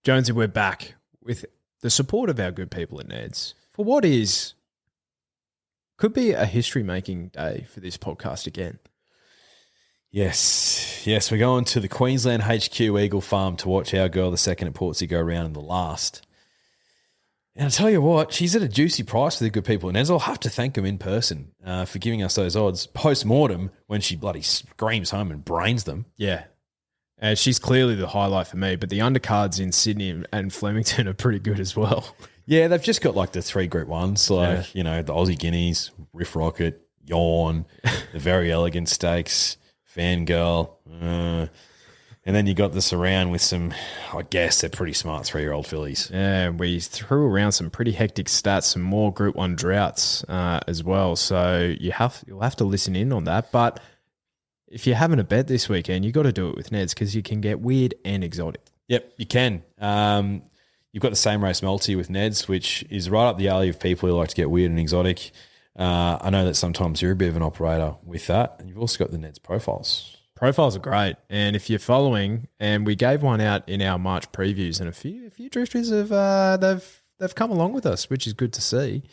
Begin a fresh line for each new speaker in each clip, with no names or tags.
Jonesy, we're back with the support of our good people at Ned's for what could be a history-making day for this podcast again.
Yes, we're going to the Queensland HQ Eagle Farm to watch our girl, the second at Portsea, go around in the last. And I'll tell you what, she's at a juicy price for the good people at Ned's. I'll have to thank them in person for giving us those odds post-mortem when she bloody screams home and brains them.
Yeah. She's clearly the highlight for me, but the undercards in Sydney and Flemington are pretty good as well.
Yeah, they've just got like the 3 Group 1s, like, the Aussie Guineas, Riff Rocket, Yawn, the Verry Elleegant Stakes, Fangirl, and then you got this around with some, I guess they're pretty smart 3-year-old fillies.
Yeah, we threw around some pretty hectic stats, some more Group 1 droughts as well, so you'll have to listen in on that, but if you're having a bet this weekend, you got to do it with Ned's because you can get weird and exotic.
Yep, you can. You've got the same race multi with Ned's, which is right up the alley of people who like to get weird and exotic. I know that sometimes you're a bit of an operator with that. And you've also got the Ned's profiles.
Profiles are great. And if you're following, and we gave one out in our March previews, and a few drifters they've come along with us, which is good to see.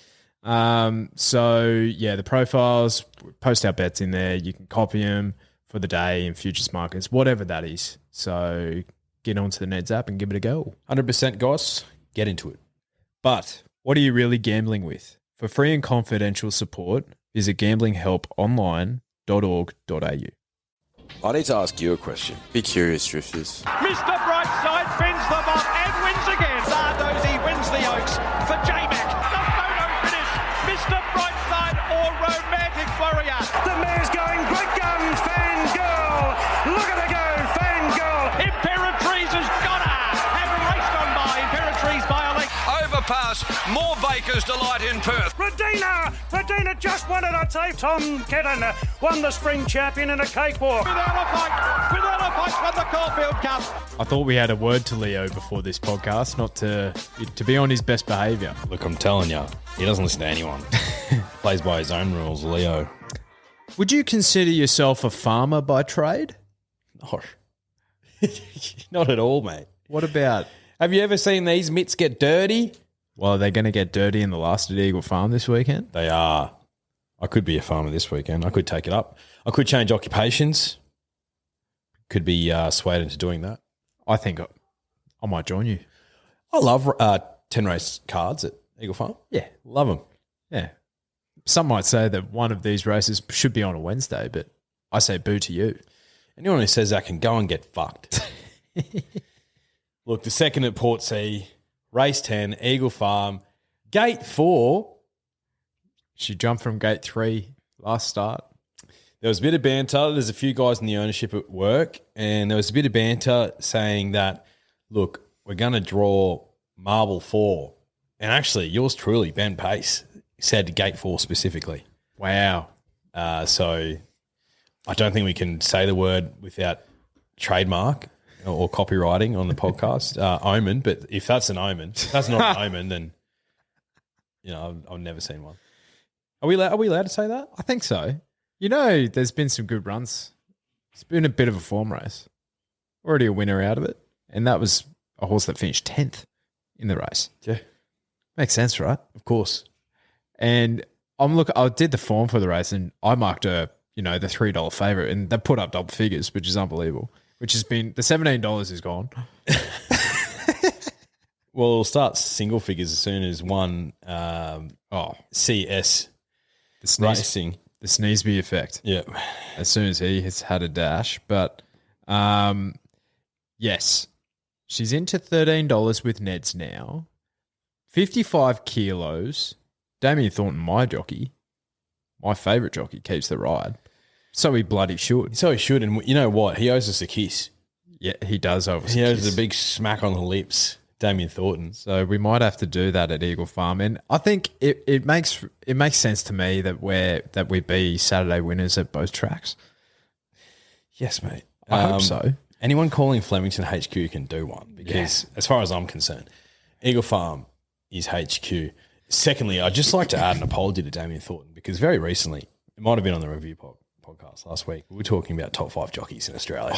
The profiles, post our bets in there. You can copy them for the day in futures markets, whatever that is. So get onto the Ned's app and give it a go.
100%, guys. Get into it.
But what are you really gambling with? For free and confidential support, visit gamblinghelponline.org.au.
I need to ask you a question. Be curious, drifters.
Mr. Brightside fins them up and wins again. Zardozi wins the Oaks for J-Mac. The photo finish. Mr. Brightside or Romantic Warrior. The mare's going. Great guns. Fangirl. Look at her go. Fangirl. Imperatrice has got her. And raced on by Imperatrice by a length. Overpass. More Baker's Delight in Perth. Radina just won it, I'd say. Tom Kedden won the spring champion in a cakewalk. Without a fight, won the Caulfield Cup.
I thought we had a word to Leo before this podcast, not to be on his best behaviour.
Look, I'm telling you, he doesn't listen to anyone. Plays by his own rules, Leo.
Would you consider yourself a farmer by trade?
No. Not at all, mate.
What about...
Have you ever seen these mitts get dirty?
Well, are they going to get dirty in the last at Eagle Farm this weekend?
They are. I could be a farmer this weekend. I could take it up. I could change occupations. Could be swayed into doing that.
I think I might join you.
I love 10 race cards at Eagle Farm.
Yeah.
Love them.
Yeah. Some might say that one of these races should be on a Wednesday, but I say boo to you.
Anyone who says that can go and get fucked. Look, the second at Portsea, race 10, Eagle Farm, gate 4.
She jumped from gate 3 last start.
There was a bit of banter. There's a few guys in the ownership at work, and there was a bit of banter saying that, look, we're going to draw marble 4. And actually, yours truly, Ben Pace, said gate 4 specifically.
Wow.
So I don't think we can say the word without trademark or copywriting on the podcast. Omen, but if that's an omen, if that's not an omen, then I've never seen one. Are we allowed to say that?
I think so. There's been some good runs. It's been a bit of a form race. Already a winner out of it, and that was a horse that finished 10th in the race.
Yeah,
makes sense, right?
Of course.
And I did the form for the race, and I marked her, the $3 favourite, and they put up double figures, which is unbelievable. Which has been the $17 is gone.
Well, it'll start single figures as soon as one CS Racing.
The Sneesby effect.
Yeah.
As soon as he has had a dash. But, yes, she's into $13 with Ned's now. 55 kilos. Damien Thornton, my jockey, my favourite jockey, keeps the ride. So he bloody should.
So he should. And you know what? He owes us a kiss.
Yeah, he does owe us
He owes us a big smack on the lips, Damien Thornton.
So we might have to do that at Eagle Farm. And I think it makes sense to me that we be Saturday winners at both tracks.
Yes, mate.
I hope so.
Anyone calling Flemington HQ can do one because as far as I'm concerned, Eagle Farm is HQ. Secondly, I'd just like to add an apology to Damien Thornton because very recently, it might have been on the review podcast last week, we were talking about top 5 jockeys in Australia.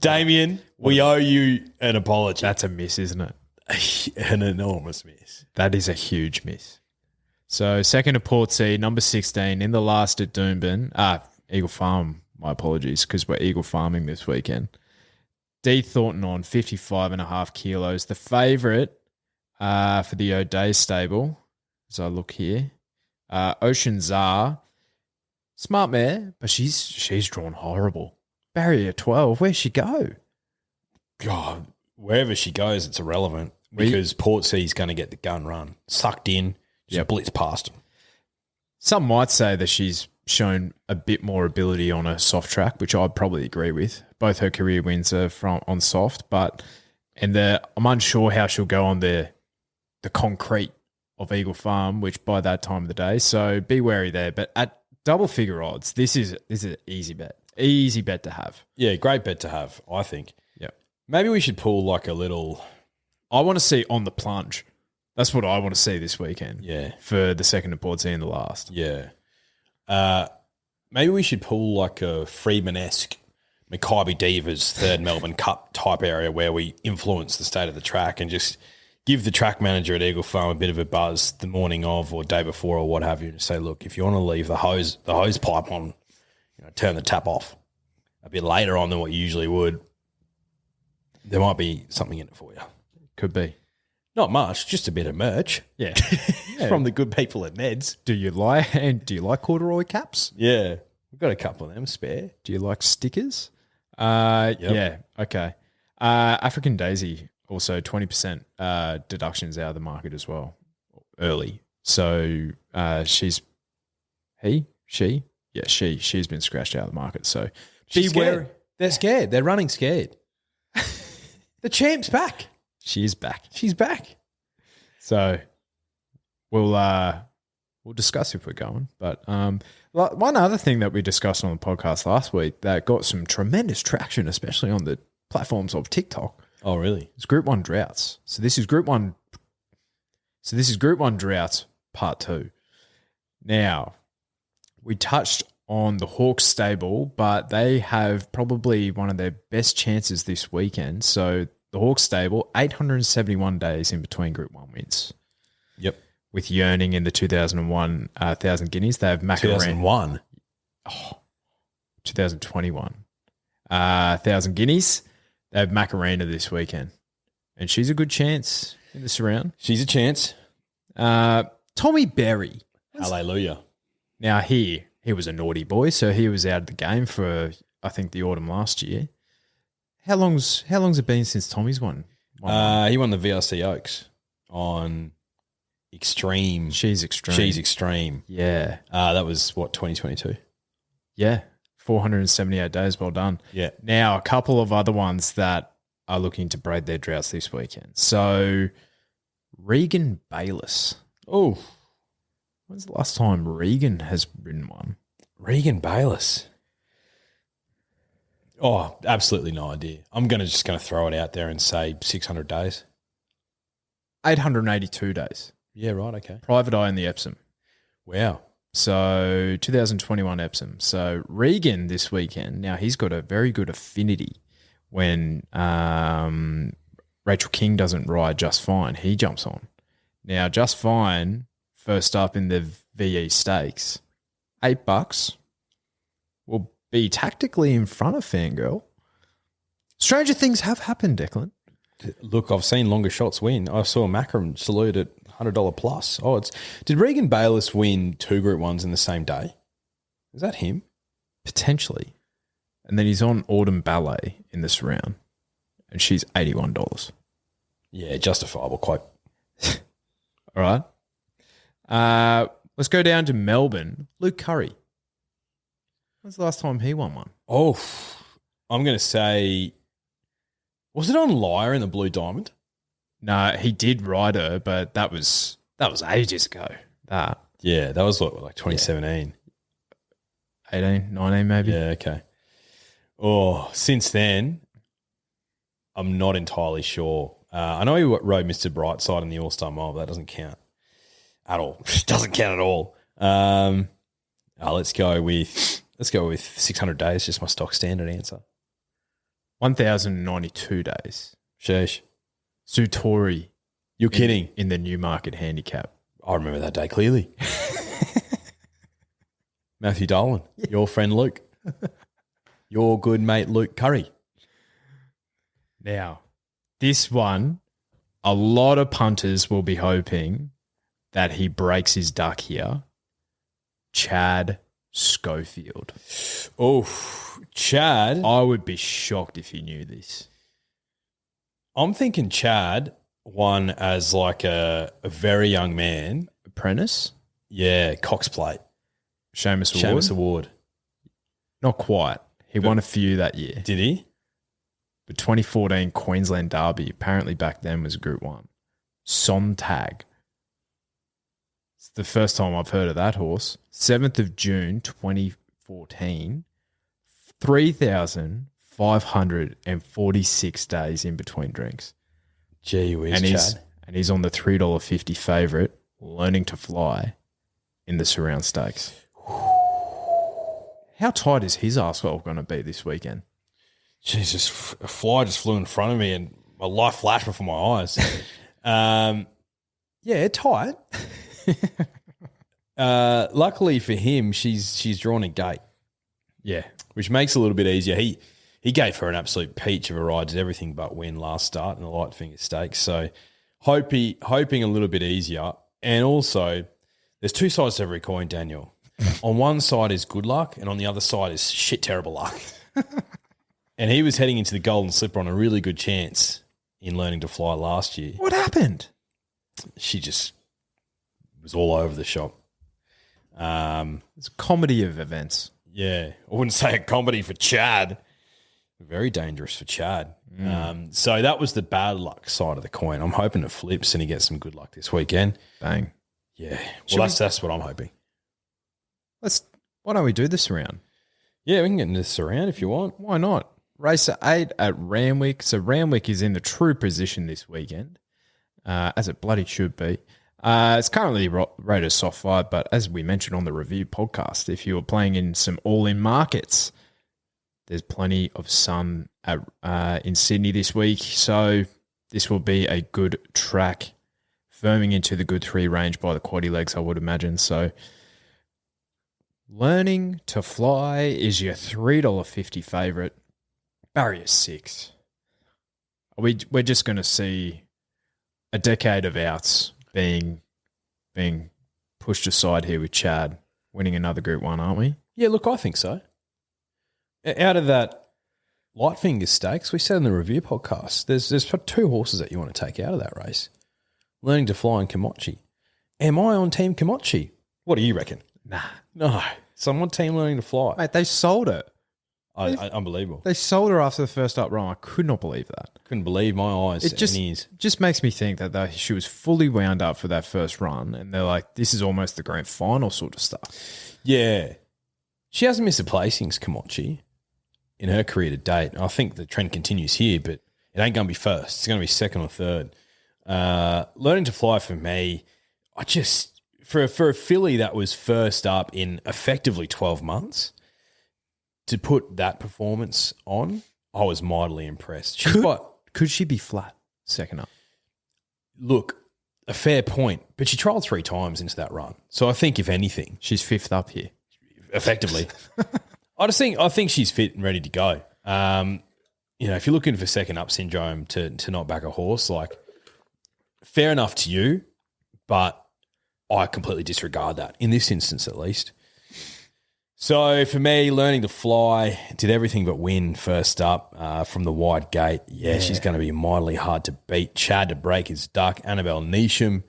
Damien, we owe you an apology.
That's a miss, isn't it?
An enormous miss.
That is a huge miss. So second at Portsea, number 16 in the last at Doomben. Eagle Farm, my apologies, because we're Eagle Farming this weekend. D. Thornton on 55.5 kilos. The favourite for the O'Day stable, as I look here, Ocean Czar. Smart mare, but she's drawn horrible. Barrier 12, where'd she go?
God, wherever she goes, it's irrelevant because Portsea's going to get the gun run. Sucked in, just blitz past him.
Some might say that she's shown a bit more ability on a soft track, which I'd probably agree with. Both her career wins are on soft, I'm unsure how she'll go on the concrete of Eagle Farm, which by that time of the day, so be wary there. But at double figure odds, this is an easy bet. Easy bet to have.
Yeah, great bet to have, I think.
Yeah.
Maybe we should pull like a little...
I want to see on the plunge. That's what I want to see this weekend.
Yeah.
For the second at Portsea and the last.
Yeah. Maybe we should pull like a Freeman-esque Mackay Divas third Melbourne Cup type area where we influence the state of the track and just give the track manager at Eagle Farm a bit of a buzz the morning of or day before or what have you, to say, look, if you want to leave the hose pipe on, turn the tap off a bit later on than what you usually would, there might be something in it for you.
Could be.
Not much, just a bit of merch.
Yeah.
From the good people at Ned's.
Do you like corduroy caps?
Yeah. We've got a couple of them spare.
Do you like stickers? Yeah. Okay. African Daisy, also 20% deductions out of the market as well, early. So she's been scratched out of the market. So
beware. They're scared. They're running scared. The champ's back.
She is back.
She's back.
So we'll discuss if we're going. But one other thing that we discussed on the podcast last week that got some tremendous traction, especially on the platforms of TikTok.
Oh, really?
It's Group 1 Droughts. So this is Group 1 Droughts Part 2. Now, we touched on the Hawks stable, but they have probably one of their best chances this weekend. So the Hawks stable, 871 days in between Group 1 wins.
Yep.
With Yearning in the 2001 1,000 Guineas. They have Macarena.
2001?
2021. 1,000 Guineas. They have Macarena this weekend. And she's a good chance in the surround.
She's a chance.
Tommy Berry.
Hallelujah.
Now he was a naughty boy, so he was out of the game for, I think, the autumn last year. How long's it been since Tommy's won?
He won the VRC Oaks on Extreme.
She's Extreme. Yeah.
That was, 2022?
Yeah. 478 days. Well done.
Yeah.
Now, a couple of other ones that are looking to braid their droughts this weekend. So, Regan Bayliss.
Oh.
When's the last time Regan has ridden one?
Regan Bayliss. Oh, absolutely no idea. I'm just going to throw it out there and say 600 days.
882 days.
Yeah, right, okay.
Private Eye in the Epsom.
Wow.
So 2021 Epsom. So Regan this weekend, now he's got a very good affinity when Rachel King doesn't ride Just Fine. He jumps on. Now Just Fine, first up in the VE Stakes, $8 will be tactically in front of Fangirl. Stranger things have happened, Declan.
Look, I've seen longer shots win. I saw Macram salute at $100 plus odds. Did Regan Bayliss win 2 Group 1s in the same day? Is that him?
Potentially. And then he's on Autumn Ballet in this round, and she's $81.
Yeah, justifiable quite.
All right. Let's go down to Melbourne. Luke Curry. When's the last time he won one?
Oh, I'm going to say, was it on Lyre in the Blue Diamond?
No, he did ride her, but that was ages ago.
Yeah, that was like 2017.
18, 19 maybe.
Yeah, okay. Oh, since then, I'm not entirely sure. I know he rode Mr. Brightside in the All-Star Mile, but that doesn't count at all. It doesn't count at all. Let's go with 600 days, just my stock standard answer.
1,092 days.
Sheesh.
Sutori.
You're kidding.
In the Newmarket handicap.
I remember that day clearly. Matthew Dolan, your friend Luke. Your good mate Luke Curry.
Now, this one, a lot of punters will be hoping that he breaks his duck here. Chad Schofield.
Oh, Chad.
I would be shocked if he knew this.
I'm thinking Chad won as like a very young man.
Apprentice?
Yeah, Cox Plate.
Seamus Award. Not quite. He won a few that year.
Did he?
The 2014 Queensland Derby, apparently back then, was Group 1. Sontag. It's the first time I've heard of that horse. 7th of June, 2014. 3,546 days in between drinks.
Gee whiz, Chad.
And he's on the $3.50 favourite, Learning to Fly, in the Surround Stakes. How tight is his arsehole going to be this weekend?
Jesus, a fly just flew in front of me and my life flashed before my eyes. Yeah, tight. Luckily for him, she's drawn a gate.
Yeah.
Which makes it a little bit easier. He gave her an absolute peach of a ride, did everything but win last start in the Lightfinger Stakes. So hoping a little bit easier. And also, there's two sides to every coin, Daniel. On one side is good luck, and on the other side is shit terrible luck. And he was heading into the Golden Slipper on a really good chance in Learning to Fly last year.
What happened?
She just was all over the shop.
It's a comedy of events.
Yeah. I wouldn't say a comedy for Chad. Very dangerous for Chad. So that was the bad luck side of the coin. I'm hoping it flips and he gets some good luck this weekend.
Bang.
Yeah. Well, that's what I'm hoping.
Why don't we do this around?
Yeah, we can get into this around if you want.
Why not? Race 8 at Randwick. So Randwick is in the true position this weekend, as it bloody should be. It's currently rated soft 5, but as we mentioned on the review podcast, if you were playing in some all-in markets, there's plenty of sun in Sydney this week. So this will be a good track, firming into the good 3 range by the quaddie legs, I would imagine. So Learning to Fly is your $3.50 favourite. Barrier 6. We're just going to see a decade of outs being pushed aside here with Chad winning another Group 1, aren't we?
Yeah, look, I think so. Out of that Lightfinger Stakes, we said in the review podcast, there's 2 horses that you want to take out of that race. Learning to Fly and Komochi. Am I on Team Komochi? What do you reckon?
Nah.
No. Someone Team Learning to Fly.
Mate, they sold it.
Unbelievable.
They sold her after the first up run. I could not believe that.
Couldn't believe my eyes and ears.
Just makes me think that she was fully wound up for that first run, and they're like, this is almost the grand final sort of stuff.
Yeah. She hasn't missed the placings, Komochi, in her career to date. I think the trend continues here, but it ain't going to be first. It's going to be second or third. Learning to Fly for me, for a filly that was first up in effectively 12 months, to put that performance on, I was mightily impressed.
Could she be flat second up?
Look, a fair point, but she trialled 3 times into that run. So I think if anything,
she's 5th up here.
Effectively. I think she's fit and ready to go. If you're looking for second up syndrome to not back a horse, like, fair enough to you, but I completely disregard that in this instance, at least. So for me, Learning to Fly did everything but win first up from the wide gate. Yeah, she's going to be mightily hard to beat. Chad to break his duck. Annabelle Neesham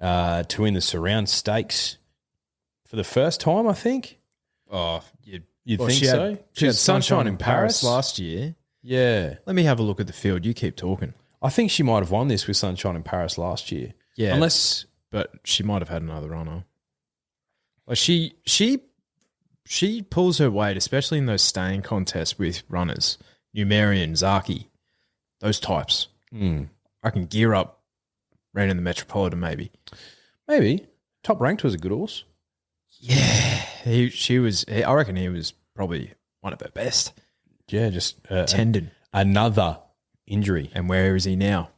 to win the Surround Stakes for the first time, I think.
Oh,
you'd think so?
She had Sunshine in Paris last year.
Yeah.
Let me have a look at the field. You keep talking.
I think she might have won this with Sunshine in Paris last year.
Yeah. But she might have had another runner. Like she pulls her weight, especially in those staying contests with runners, Numerian, Zaki, those types. I can gear up, ran in the Metropolitan maybe.
Maybe. Top Ranked was a good horse.
Yeah. I reckon he was probably one of her best.
Yeah, just
tendon.
another injury.
And where is he now?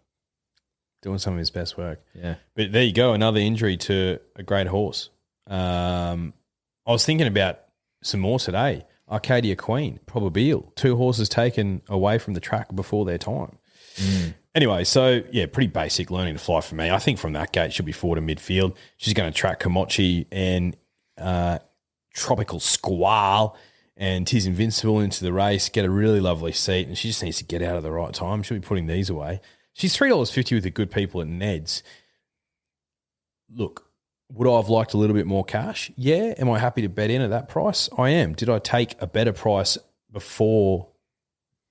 Doing some of his best work.
Yeah.
But there you go, another injury to a great horse. I was thinking about some more today. Arcadia Queen, Probabile, 2 horses taken away from the track before their time. Anyway, so, yeah, pretty basic learning to fly for me. I think from that gate she'll be forward to midfield. She's going to track Komochi and Tropical Squall and Tis Invincible into the race, get a really lovely seat, and she just needs to get out at the right time. She'll be putting these away. She's $3.50 with the good people at Ned's. Look, would I have liked a little bit more cash? Yeah. Am I happy to bet in at that price? I am. Did I take a better price before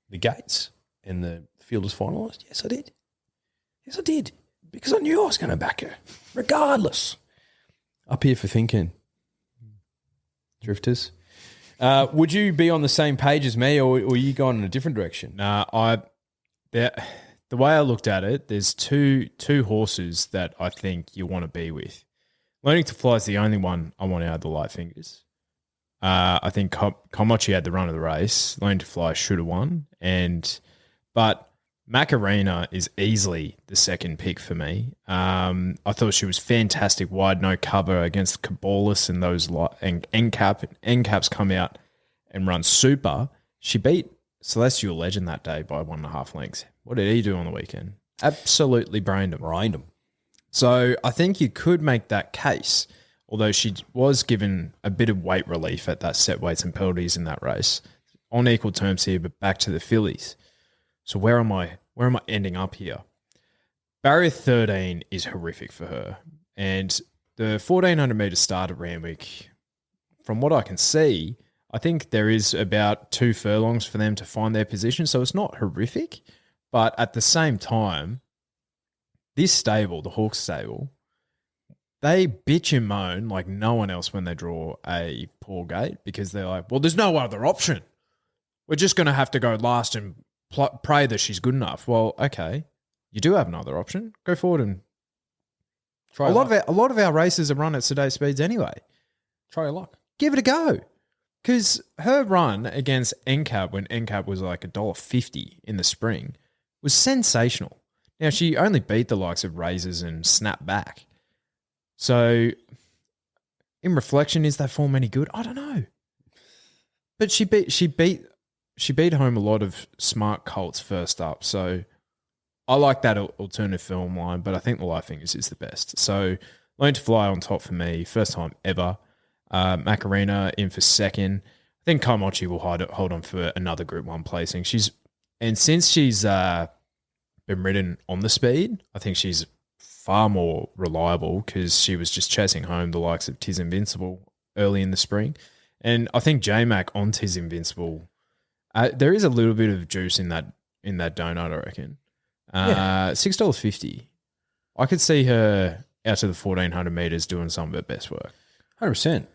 the gates and the field was finalised? Yes, I did. Yes, I did. Because I knew I was going to back her, regardless. Up here for thinking. Drifters. Would you be on the same page as me, or are you going in a different direction?
The way I looked at it, there's two horses that I think you want to be with. Learning to Fly is the only one I want out of the light fingers. I think Komochi had the run of the race. Learning to Fly should have won, but Macarena is easily the second pick for me. I thought she was fantastic wide, no cover against Cabolas and those and NCAP's come out and run super. She beat Celestial Legend that day by 1.5 lengths. What did he do on the weekend? Absolutely brained him. So I think you could make that case, although she was given a bit of weight relief at that set weights and penalties in that race. On equal terms here, but back to the fillies. So where am I ending up here? Barrier 13 is horrific for her. And the 1,400 metre start at Randwick, from what I can see, I think there is about 2 furlongs for them to find their position. So it's not horrific. But at the same time, this stable, the Hawks stable, they bitch and moan like no one else when they draw a poor gate because they're like, well, there's no other option. We're just going to have to go last and pray that she's good enough. Well, okay, you do have another option. Go forward and try. A lot of our races are run at today's speeds anyway.
Try your luck.
Give it a go. Because her run against NCAP when NCAP was like $1.50 in the spring was sensational. Now, she only beat the likes of Razors and Snap Back. So, in reflection, is that form any good? I don't know. But she beat home a lot of smart colts first up. So, I like that alternative film line, but I think the Light Fingers is the best. So, Learn to Fly on top for me, first time ever. Macarena in for second. I think Komochi will hold on for another Group 1 placing. Since she's been ridden on the speed, I think she's far more reliable because she was just chasing home the likes of Tis Invincible early in the spring. And I think J-Mac on Tis Invincible, there is a little bit of juice in that donut, I reckon. $6.50. I could see her out to the 1,400 metres doing some of her best work.
100%.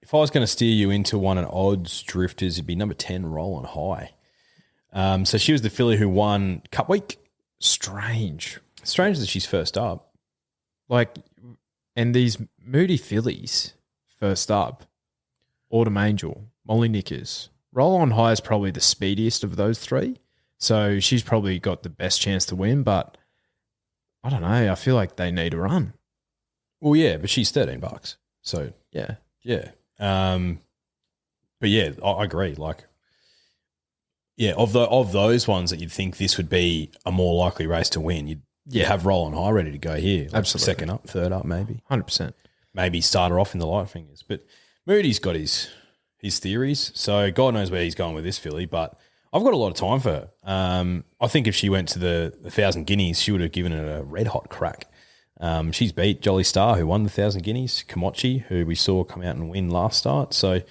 If I was going to steer you into one of odds drifters, it'd be number 10, Roll on High. So she was the filly who won Cup Week. Strange that she's first up.
And these moody fillies first up, Autumn Angel, Molly Knickers. Roll on High is probably the speediest of those three. So she's probably got the best chance to win, but I don't know. I feel like they need a run.
Well, yeah, but she's $13. So
yeah.
But yeah, I agree. Of those ones that you'd think this would be a more likely race to win, you'd have Roll on High ready to go here.
Absolutely.
Second up, third up, maybe.
100%.
Maybe start her off in the Light Fingers. But Moody's got his theories, so God knows where he's going with this filly, but I've got a lot of time for her. I think if she went to the 1,000 Guineas, she would have given it a red-hot crack. She's beat Jolly Star, who won the 1,000 Guineas, Komochi, who we saw come out and win last start. So a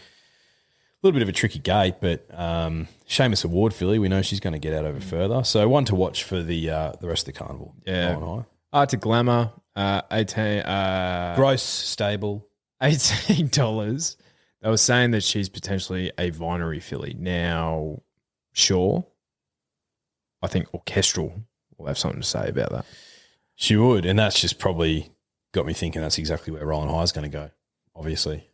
little bit of a tricky gate, but Seamus Award filly, we know she's going to get out over further. So one to watch for the rest of the carnival.
Yeah. Art to Glamour, 18
gross stable,
$18. They were saying that she's potentially a Vinery filly. Now, sure, I think Orchestral will have something to say about that.
She would, and that's just probably got me thinking that's exactly where Roll on High is going to go, obviously.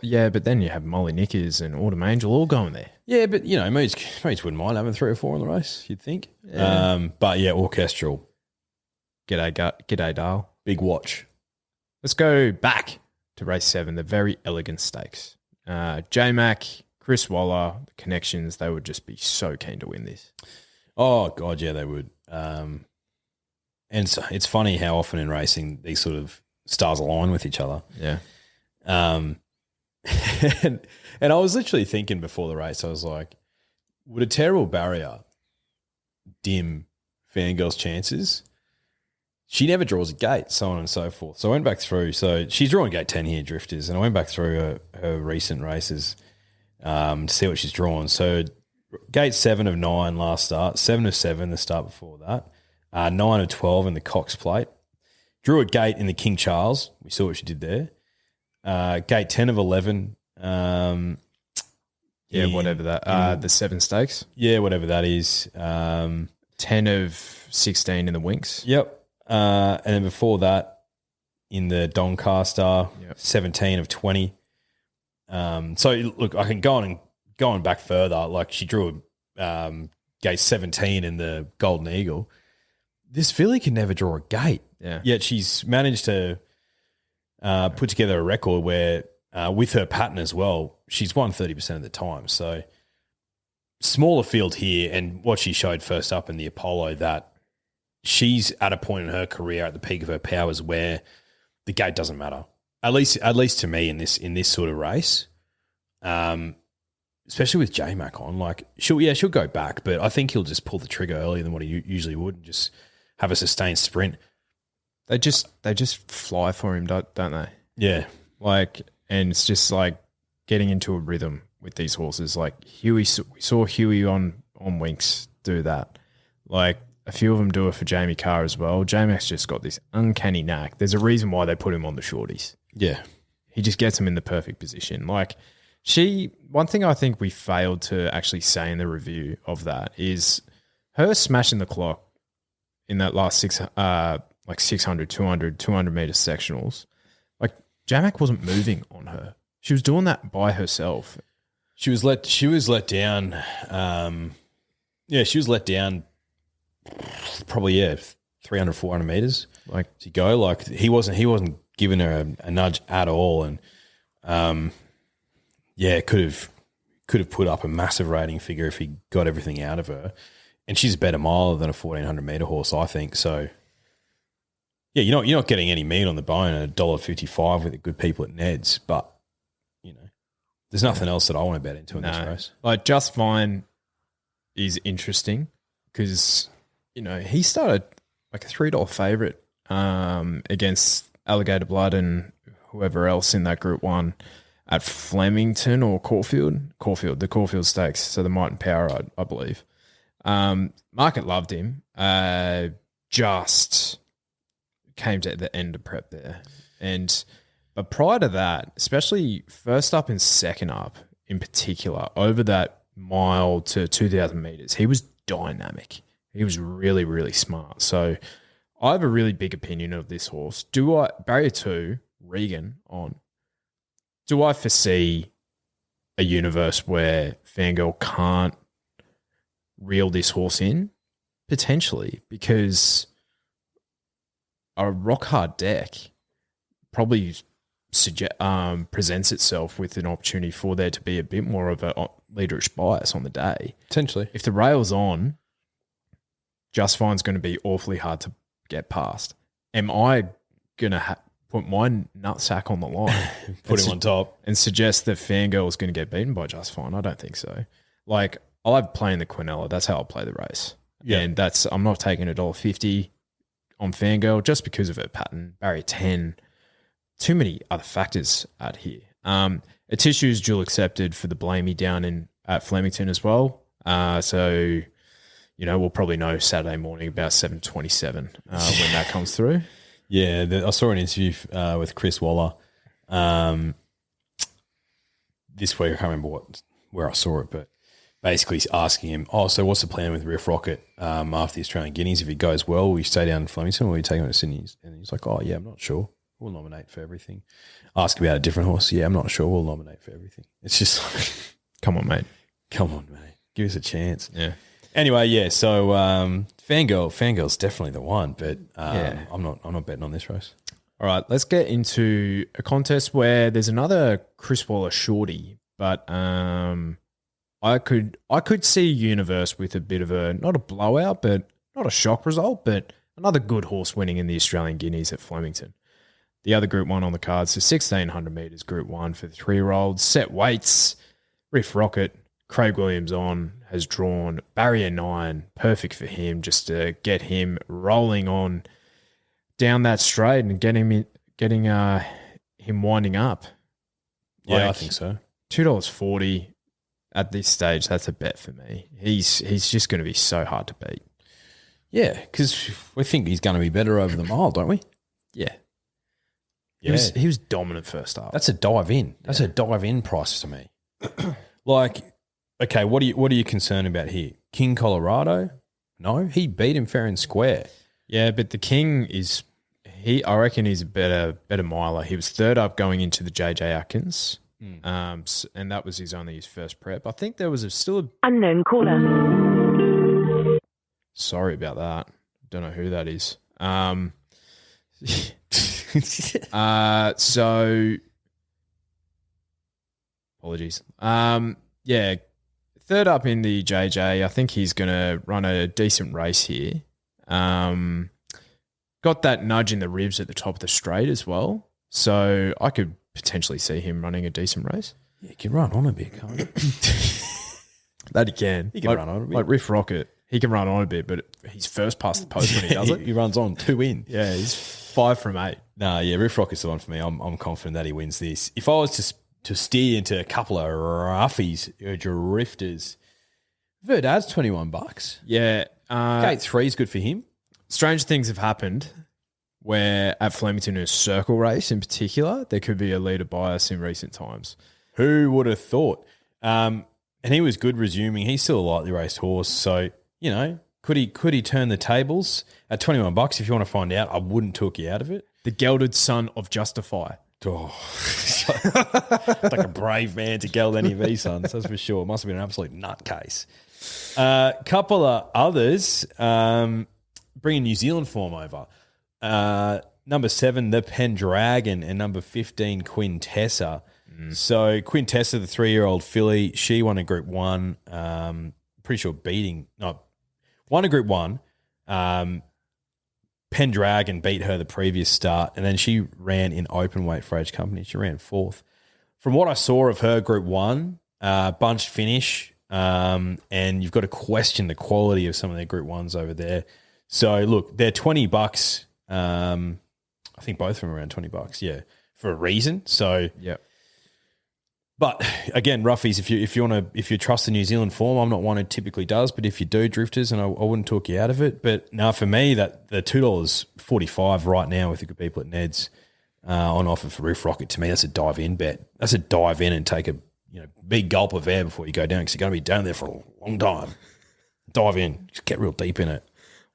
Yeah, but then you have Molly Knickers and Autumn Angel all going there.
Yeah, but, Moods wouldn't mind having 3 or 4 in the race, you'd think.
Yeah.
But, yeah, orchestral.
G'day, Dale.
Big watch.
Let's go back to race 7, the Verry Elleegant Stakes. J-Mac, Chris Waller, the connections, they would just be so keen to win this.
Oh, God, yeah, they would. And so it's funny how often in racing these sort of stars align with each other.
Yeah.
And I was literally thinking before the race, I was like, would a terrible barrier dim Fangirl's chances? She never draws a gate, so on and so forth. So I went back through. So she's drawing gate 10 here, Drifters, and I went back through her recent races to see what she's drawn. So gate 7 of 9 last start, 7 of 7 the start before that, 9 of 12 in the Cox Plate. Drew a gate in the King Charles. We saw what she did there. Gate 10 of 11.
Whatever that. The 7 Stakes.
Yeah, whatever that is.
10 of 16 in the Winks.
Yep. And then before that, in the Doncaster,
Yep.
17 of 20. So, look, I can going back further. Like, she drew gate 17 in the Golden Eagle. This filly can never draw a gate.
Yeah.
Yet she's managed to put together a record where, with her pattern as well, she's won 30% of the time. So, smaller field here, and what she showed first up in the Apollo, that she's at a point in her career at the peak of her powers where the gate doesn't matter. At least to me in this sort of race, especially with J-Mac on. Like she'll go back, but I think he'll just pull the trigger earlier than what he usually would and just have a sustained sprint.
They just fly for him, don't they?
Yeah,
and it's just like getting into a rhythm with these horses. Like Huey, we saw Huey on Winks do that. Like a few of them do it for Jamie Carr as well. J-Mac's just got this uncanny knack. There's a reason why they put him on the shorties.
yeah,
He just gets them in the perfect position. Like one thing I think we failed to actually say in the review of that is her smashing the clock in that last 600, 200 meter sectionals. Like J-Mac wasn't moving on her. She was doing that by herself.
She was let down. She was let down. Probably 300, 400 meters.
Like
to go. Like he wasn't giving her a nudge at all, and could have put up a massive rating figure if he got everything out of her. And she's a better miler than a 1,400 meter horse, I think. So yeah, you're not getting any meat on the bone at $1.55 with the good people at Ned's, but there's nothing else that I want to bet into in this race.
Like Just Fine is interesting because he started like a $3 favourite against Alligator Blood and whoever else in that Group 1 at Flemington or the Caulfield Stakes, so the Might and Power, I believe. Market loved him. Just came to the end of prep there. But prior to that, especially first up and second up in particular, over that mile to 2,000 metres, he was dynamic. He was really, really smart. So I have a really big opinion of this horse. Barrier 2, Regan on, do I foresee a universe where Fangirl can't reel this horse in? Potentially, because a rock hard deck probably presents itself with an opportunity for there to be a bit more of a leaderish bias on the day.
Potentially.
If the rail's on, Just Fine's going to be awfully hard to get past. Am I going to put my nutsack on the line,
put him on top,
and suggest that Fangirl is going to get beaten by Just Fine? I don't think so. Like, I'll have playing the Quinella. That's how I'll play the race.
Yeah. And
I'm not taking $1.50 on Fangirl just because of her pattern. Barrier 10. Too many other factors out here. A tissue is dual accepted for the Blamey down at Flemington as well. So, we'll probably know Saturday morning about 7:27 when that comes through.
Yeah, I saw an interview with Chris Waller this week. I can't remember where I saw it, but basically asking him, so what's the plan with Riff Rocket after the Australian Guineas? If it goes well, will you stay down in Flemington or will you take him to Sydney? And he's like, I'm not sure. we'll nominate for everything. Ask about a different horse. Yeah, I'm not sure. We'll nominate for everything. It's just
Come on, mate.
come on, mate. Give us a chance.
Yeah.
Anyway, yeah. So Fangirl's definitely the one, but I'm not betting on this race.
All right, let's get into a contest where there's another Chris Waller shorty, but I could see Universe with a bit of a, not a blowout, but not a shock result, but another good horse winning in the Australian Guineas at Flemington. The other Group 1 on the card, so 1,600 metres Group 1 for the 3-year-olds. Set weights, Riff Rocket, Craig Williams has drawn barrier 9, perfect for him, just to get him rolling on down that straight and getting him winding up.
Yeah, I think so.
$2.40 at this stage, that's a bet for me. He's just going to be so hard to beat.
Yeah, because we think he's going to be better over the mile, don't we?
Yeah.
Yeah.
He was dominant first up.
That's a dive in. That's a dive in price to me. Like, okay, what are you concerned about here? King Colorado? No, he beat him fair and square.
Yeah, but the King is I reckon he's a better miler. He was third up going into the JJ Atkins. And that was his first prep. I think there was still a
unknown caller.
Sorry about that. Don't know who that is. So apologies. Yeah, third up in the JJ. I think he's going to run a decent race here. Got that nudge in the ribs at the top of the straight as well. So I could potentially see him running a decent race.
Yeah, he can run on a bit, can't he?
That he can.
He can run on a bit.
Like Riff Rocket, he can run on a bit, but he's first past the post when he does it.
He runs on 2 in.
Yeah, he's 5 from 8.
Nah, yeah, Riff Rocket's the one for me. I'm confident that he wins this. If I was to steer into a couple of roughies or drifters, Verdad's $21.
Yeah.
Gate 3 is good for him.
Strange things have happened where at Flemington in a circle race in particular, there could be a leader bias in recent times.
Who would have thought? And he was good resuming. He's still a lightly raced horse. So, you know, could he turn the tables? At $21, if you want to find out, I wouldn't talk you out of it.
The gelded son of Justify.
Oh, like a brave man to geld any of these sons, that's for sure. It must have been an absolute nutcase. Couple of others, bringing New Zealand form over. Number 7, the Pendragon, and number 15, Quintessa. So Quintessa, the 3-year-old filly, she won a Group 1. Pretty sure won a Group 1. Pendragon beat her the previous start, and then she ran in open weight for Age Company. She ran 4th. From what I saw of her Group 1, bunched finish, and you've got to question the quality of some of their Group 1s over there. So, look, they're $20. I think both of them are around $20, yeah, for a reason. So,
yeah.
But again, roughies, if you trust the New Zealand form, I'm not one who typically does, but if you do, drifters, and I wouldn't talk you out of it. But now for me, that the $2.45 right now with the good people at Ned's on offer for Riff Rocket, to me, that's a dive in bet. That's a dive in and take a big gulp of air before you go down, because you're going to be down there for a long time. Dive in, just get real deep in it.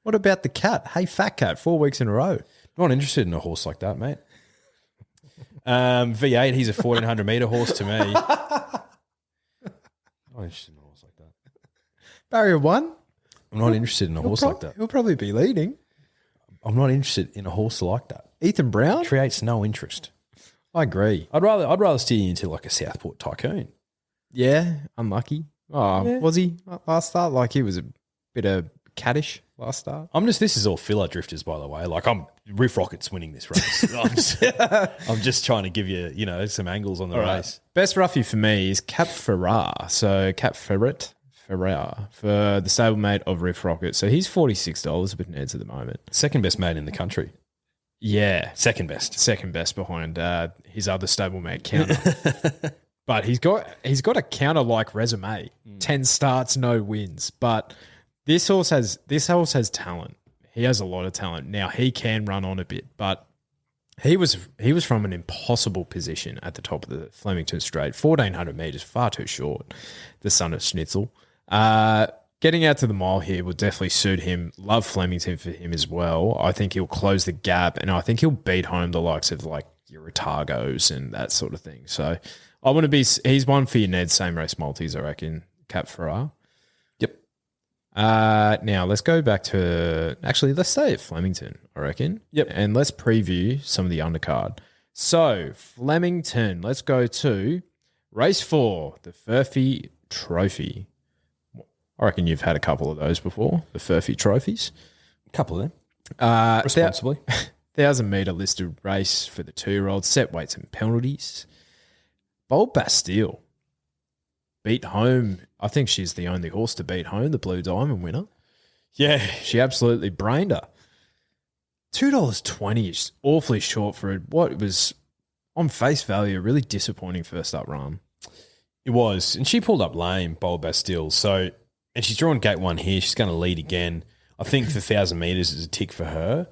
What about the Cat? Hey, Fat Cat, 4 weeks in a row.
Not interested in a horse like that, mate. V8, he's a 1,400 metre horse to me. Not interested in a horse like that.
Barrier 1?
I'm not interested in a horse like that.
He'll probably be leading.
I'm not interested in a horse like that.
Ethan Brown?
It creates no interest.
I agree.
I'd rather steer into like a Southport Tycoon.
Yeah, unlucky. Oh, yeah. Was he last start? Like he was a bit of cattish last start.
This is all filler drifters, by the way. Like Riff Rocket's winning this race. I'm just trying to give you, some angles on the race.
Best roughie for me is Cap Ferrar. So Cap Ferrar for the stablemate of Riff Rocket. So he's $46 with Ned's at the moment.
Second best mate in the country.
Yeah.
Second best
behind his other stablemate Counter. But he's got a Counter-like resume. 10 starts, no wins. But this horse has talent. He has a lot of talent. Now he can run on a bit, but he was from an impossible position at the top of the Flemington Straight. 1,400 metres, far too short. The son of Schnitzel. Getting out to the mile here will definitely suit him. Love Flemington for him as well. I think he'll close the gap, and I think he'll beat home the likes of like your Otargos and that sort of thing. So I want to be. He's one for your Ned. Same race multis, I reckon. Cap Farrar.
Yep.
Now let's go back to actually. Let's stay at Flemington, I reckon.
Yep.
And let's preview some of the undercard. So Flemington. Let's go to race 4, the Furphy Trophy. I reckon you've had a couple of those before, the Furphy Trophies.
A couple of them. Responsibly.
1,000-metre listed race for the 2-year-olds, set weights and penalties. Bold Bastille beat home. I think she's the only horse to beat home, the Blue Diamond winner.
Yeah.
She absolutely brained her. $2.20 is awfully short for what was, on face value, a really disappointing first up run.
It was. And she pulled up lame, Bold Bastille. So, and she's drawn gate 1 here. She's going to lead again. I think the 1,000 metres is a tick for her.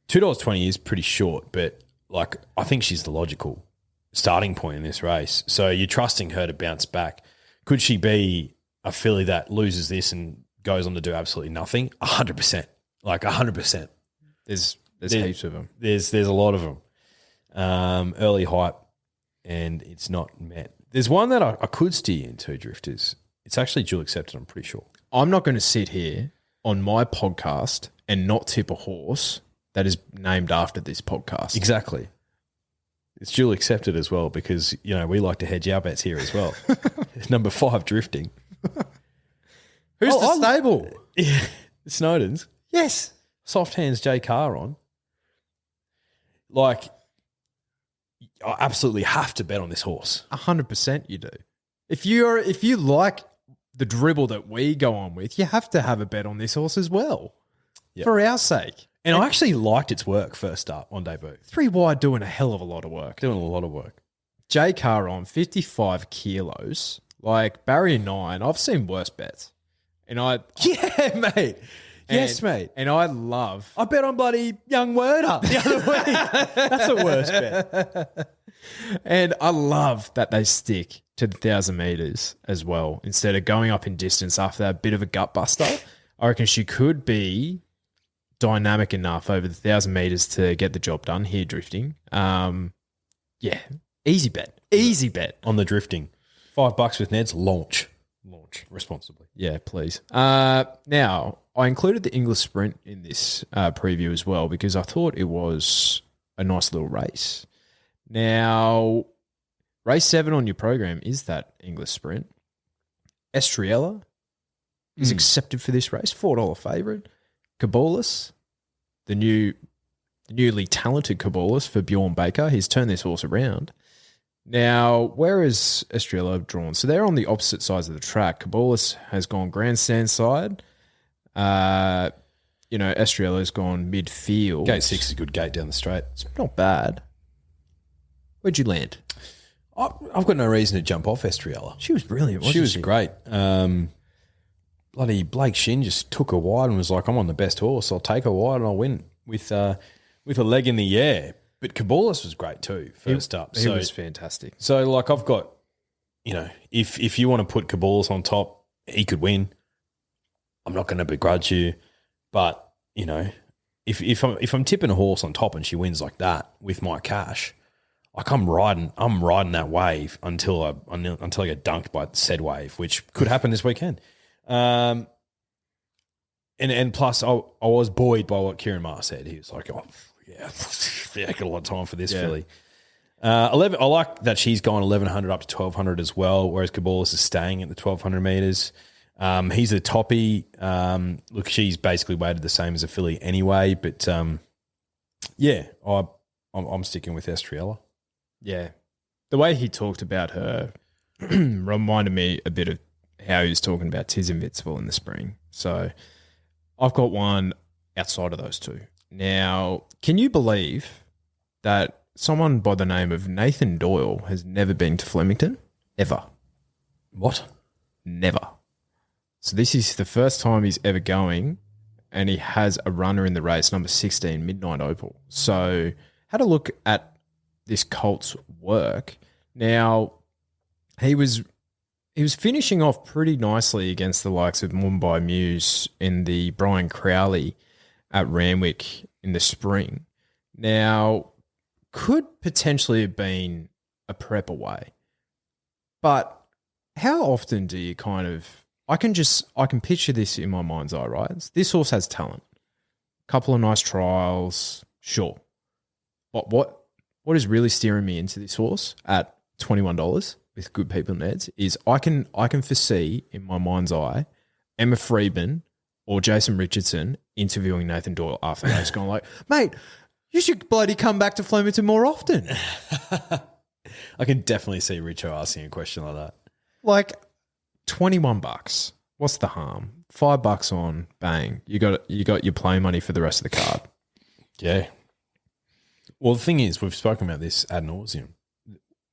$2.20 is pretty short, but like I think she's the logical starting point in this race. So you're trusting her to bounce back. Could she be a filly that loses this and goes on to do absolutely nothing? 100%. Like 100%.
There's heaps of them.
There's a lot of them. Early hype, and it's not met. There's one that I could steer into, Drifters. It's actually dual accepted, I'm pretty sure.
I'm not going to sit here on my podcast and not tip a horse that is named after this podcast.
Exactly. It's dual accepted as well because, you know, we like to hedge our bets here as well. Number 5, Drifting.
Who's the stable?
Yeah, Snowden's.
Yes.
Soft hands J Carr on. Like, I absolutely have to bet on this horse.
100% you do. If you like the dribble that we go on with, you have to have a bet on this horse as well. Yep. For our sake.
And I actually liked its work first up on debut.
3 wide doing a hell of a lot of work.
Doing a lot of work.
J Carr on 55 kilos. Like barrier 9, I've seen worse bets. And
Yeah, mate. Yes, mate.
And I love...
I bet on bloody Young Werder the other week. That's a worse bet.
And I love that they stick to the 1,000 metres as well instead of going up in distance after that bit of a gut buster. I reckon she could be dynamic enough over the 1,000 metres to get the job done here, Drifting. Yeah, easy bet. Easy bet.
On the Drifting. $5 with Ned's launch. Launch responsibly.
Yeah, please. Now, I included the English Sprint in this preview as well because I thought it was a nice little race. Now, race 7 on your program is that English Sprint. Estriella is accepted for this race, $4 favourite. Caboolus, the newly talented Caboolus for Bjorn Baker. He's turned this horse around. Now, where is Estrella drawn? So they're on the opposite sides of the track. Caboolus has gone grandstand side. Estrella's gone midfield.
Gate 6 is a good gate down the straight.
It's not bad. Where'd you land?
I've got no reason to jump off Estrella.
She was brilliant, wasn't
she? Was great. Bloody Blake Shin just took her wide and was like, I'm on the best horse. I'll take her wide and I'll win with a leg in the air. But Caboolus was great too, first up.
He was fantastic.
So, like, I've got, if you want to put Caboolus on top, he could win. I'm not going to begrudge you. But, if I'm tipping a horse on top and she wins like that with my cash, like I'm riding that wave until I get dunked by said wave, which could happen this weekend. And plus, I was buoyed by what Kieran Maher said. He was like, "Oh, yeah, I got a lot of time for this filly." 11. I like that she's gone 1,100 up to 1,200 as well, whereas Caboolus is staying at the 1,200 meters. He's a toppy. Look, she's basically weighted the same as a filly anyway, but I'm sticking with Estriella.
Yeah, the way he talked about her reminded me a bit of how he was talking about Tiz Invincible in the spring. So I've got one outside of those two. Now, can you believe that someone by the name of Nathan Doyle has never been to Flemington? Ever.
What?
Never. So this is the first time he's ever going, and he has a runner in the race, number 16, Midnight Opal. So had a look at this colt's work. Now, he was he was finishing off pretty nicely against the likes of Mumbai Muse in the Brian Crowley at Randwick in the spring. Now, could potentially have been a prep away. But how often do you kind of... I can picture this in my mind's eye, right? This horse has talent. A couple of nice trials, sure. But what is really steering me into this horse at $21 with good people Neds is I can foresee in my mind's eye Emma Freeman or Jason Richardson interviewing Nathan Doyle after that. It's going like, mate, you should bloody come back to Flemington more often.
I can definitely see Richo asking a question like that.
Like $21. What's the harm? $5 on, bang. You got your play money for the rest of the card.
Yeah. Well, the thing is, we've spoken about this ad nauseum.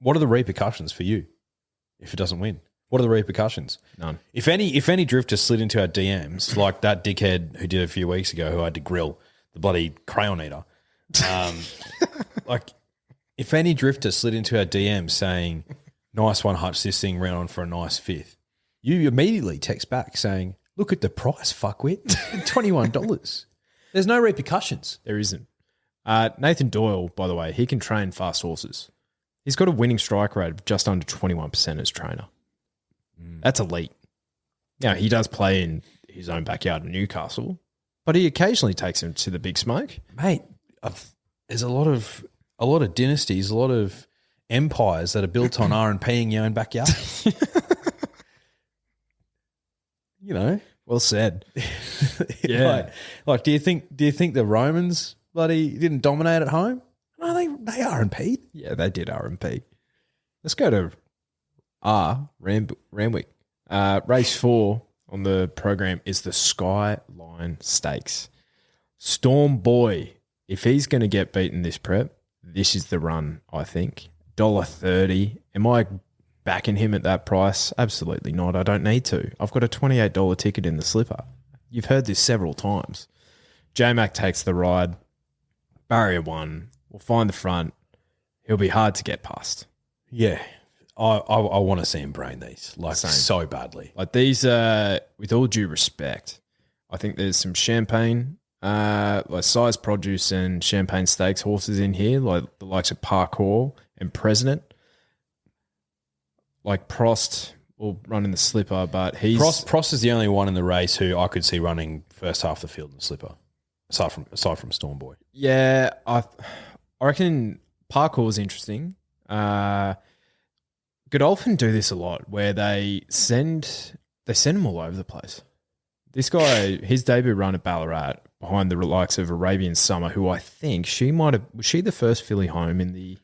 What are the repercussions for you if it doesn't win? What are the repercussions?
None.
If any drifter slid into our DMs, like that dickhead who did a few weeks ago who had to grill the bloody crayon eater, like if any drifter slid into our DMs saying, nice one, Hutch, this thing ran on for a nice fifth, you immediately text back saying, look at the price, fuckwit, $21. There's no repercussions.
There isn't. Nathan Doyle, by the way, he can train fast horses. He's got a winning strike rate of just under 21% as trainer. That's elite. Now, he does play in his own backyard in Newcastle, but he occasionally takes him to the big smoke.
Mate, there's a lot of dynasties, a lot of empires that are built on R&P-ing your own backyard. You know,
well said.
Yeah. Like, do you think the Romans bloody didn't dominate at home? No, they R&P'd.
Yeah, they did R&P. Let's go to Randwick. Race 4 on the program is the Skyline Stakes. Storm Boy, if he's going to get beaten this prep, this is the run, I think. $1.30. Am I backing him at that price? Absolutely not. I don't need to. I've got a $28 ticket in the slipper. You've heard this several times. J-Mac takes the ride. Barrier 1. We'll find the front. He'll be hard to get past.
Yeah. I want to see him brain these like
Same.
so badly.
Like these, with all due respect, I think there's some champagne, like size produce and champagne stakes horses in here, like the likes of Parkour and President. Like Prost will run in the slipper, but
Prost is the only one in the race who I could see running first half of the field in the slipper, aside from Storm Boy.
Yeah, I reckon Parkour is interesting. Godolphin do this a lot, where they send them all over the place. This guy, his debut run at Ballarat behind the likes of Arabian Summer, who I think was she the first filly home in the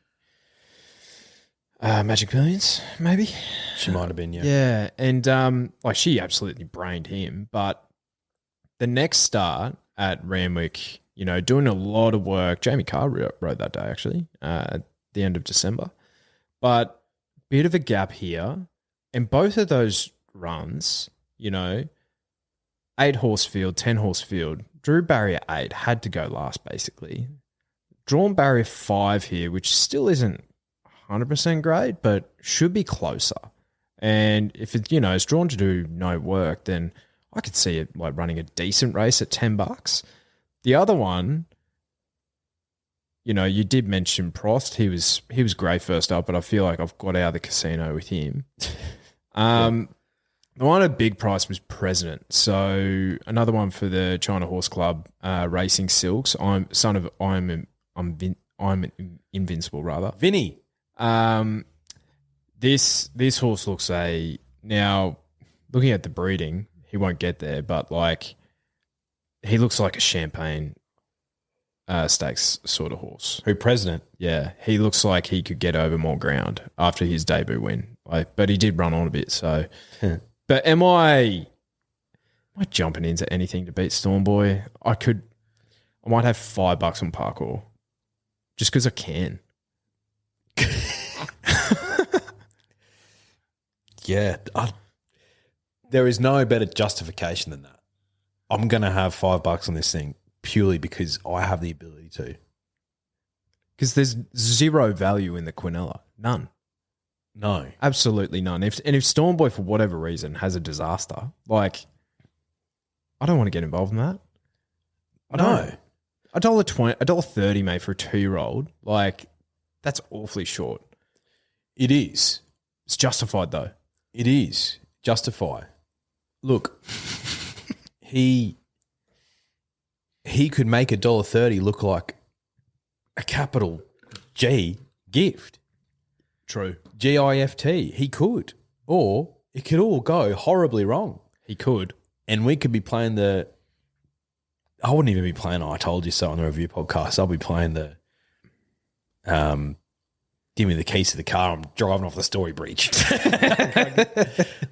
Magic Millions, maybe?
She might have been, yeah.
Yeah, and like she absolutely brained him. But the next start at Randwick, you know, doing a lot of work. Jamie Carr rode that day, actually, at the end of December. But bit of a gap here. And both of those runs, you know, 8-horse field, 10-horse field, drew barrier 8, had to go last, basically. Drawn barrier 5 here, which still isn't 100% great, but should be closer. And if it, you know, is drawn to do no work, then I could see it like running a decent race at $10. The other one, you know, you did mention Prost. He was great first up, but I feel like I've got out of the casino with him. The one at big price was President. So another one for the China Horse Club Racing Silks. I'm Invincible, rather.
Vinny.
This horse looks now looking at the breeding, he won't get there, but like he looks like a champagne stakes sort of horse.
Who, President?
Yeah, he looks like he could get over more ground after his debut win. But he did run on a bit, so. But am I jumping into anything to beat Storm Boy? I might have $5 on Parkour just because I can.
Yeah. There is no better justification than that. I'm going to have $5 on this thing purely because I have the ability to.
Because there's zero value in the Quinella. None.
No.
Absolutely none. If Stormboy, for whatever reason, has a disaster, like, I don't want to get involved in that.
No.
$1.20, $1.30, mate, for a 2-year-old, like, that's awfully short.
It is.
It's justified, though.
It is. Justify. Look, he could make $1.30 look like a capital G gift.
True.
GIFT. He could. Or it could all go horribly wrong.
He could.
And we could be playing I wouldn't even be playing I Told You So on the review podcast. I'll be playing give me the keys to the car, I'm driving off the Story Bridge.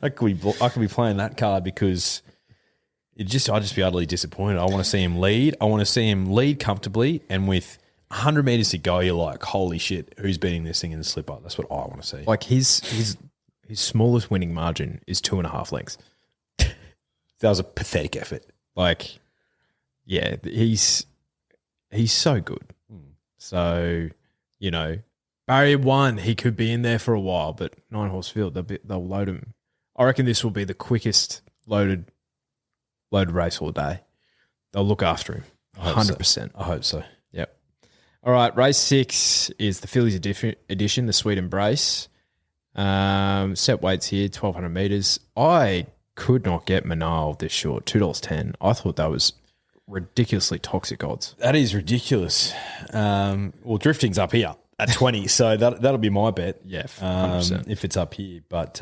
I could be playing that card because I'd just be utterly disappointed. I want to see him lead. I want to see him lead comfortably, and with 100 metres to go, you're like, holy shit, who's beating this thing in the slipper? That's what I want to see.
Like, his smallest winning margin is 2.5 lengths.
That was a pathetic effort.
Like, yeah, he's so good. So, you know, barrier 1, he could be in there for a while, but 9-horse field, they'll load him. I reckon this will be the quickest loaded race all day. They'll look after him, 100%.
I hope so.
Yep. All right, race 6 is the Phillies edition, the Sweet Embrace. Set weights here, 1,200 metres. I could not get Manal this short, $2.10. I thought that was ridiculously toxic odds.
That is ridiculous. Well, drifting's up here at 20, so that'll be my bet.
Yeah, 100%.
If it's up here. But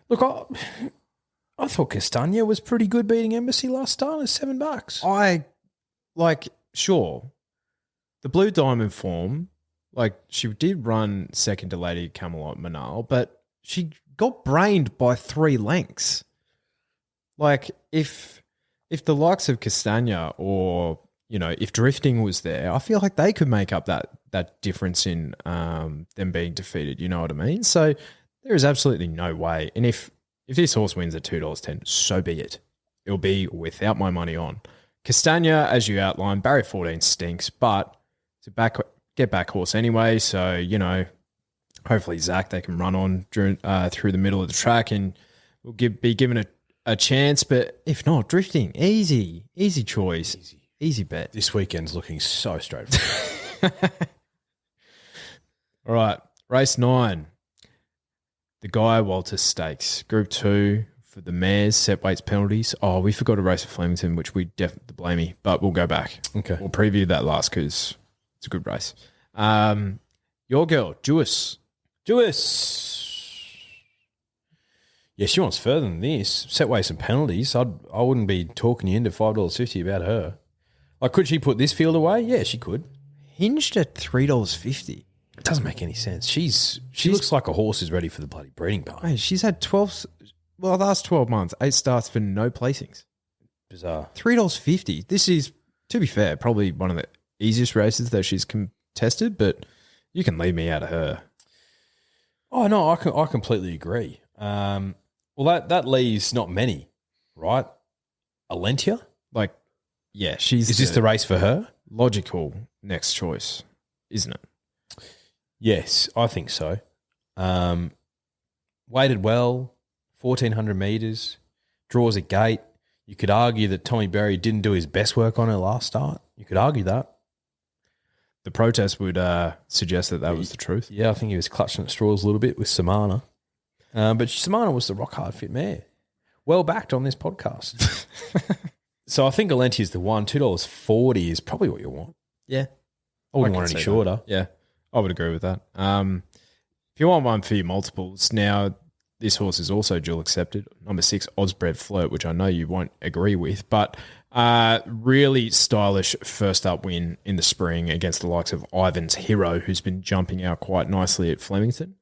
look, I thought Castagna was pretty good beating Embassy last start at $7.
Sure, the Blue Diamond form, like, she did run second to Lady Camelot Manal, but she got brained by 3 lengths. Like, if the likes of Castagna or, you know, if drifting was there, I feel like they could make up that difference in them being defeated. You know what I mean? So there is absolutely no way. And if this horse wins at $2.10, so be it. It'll be without my money on. Castagna, as you outlined, barrier 14 stinks, but it's a get back horse anyway. So, you know, hopefully Zach, they can run on through the middle of the track and we'll be given a chance. But if not, drifting, easy choice, easy bet.
This weekend's looking so straightforward.
All right, race 9, the Guy Walters Stakes, Group 2 for the mares, set weights, penalties. Oh, we forgot a race at Flemington, which we definitely blame me, but we'll go back.
Okay,
we'll preview that last because it's a good race. Your girl, Jewess.
Yeah, she wants further than this. Set weights and penalties. I wouldn't be talking you into $5.50 about her. Like, could she put this field away? Yeah, she could.
Hinged at $3.50.
It doesn't make any sense. She looks like a horse who's ready for the bloody breeding barn.
Mate, she's had the last 12 months, 8 starts for no placings.
Bizarre.
$3.50. This is, to be fair, probably one of the easiest races that she's contested, but you can leave me out of her.
Oh, no, I completely agree. Well, that leaves not many, right? Alentia?
Like, yeah,
Is this the race for her?
Logical next choice, isn't it?
Yes, I think so. Weighted well, 1,400 metres, draws a gate. You could argue that Tommy Berry didn't do his best work on her last start. You could argue that.
The protest would suggest that was the truth.
Yeah, I think he was clutching at straws a little bit with Samana. But Samana was the rock hard fit mare. Well backed on this podcast. So I think Alentia is the one. $2.40 is probably what you want.
Yeah.
I wouldn't want any shorter.
Yeah, I would agree with that. If you want one for your multiples, now this horse is also dual accepted. Number 6, Osbred Flirt, which I know you won't agree with, but really stylish first up win in the spring against the likes of Ivan's Hero, who's been jumping out quite nicely at Flemington.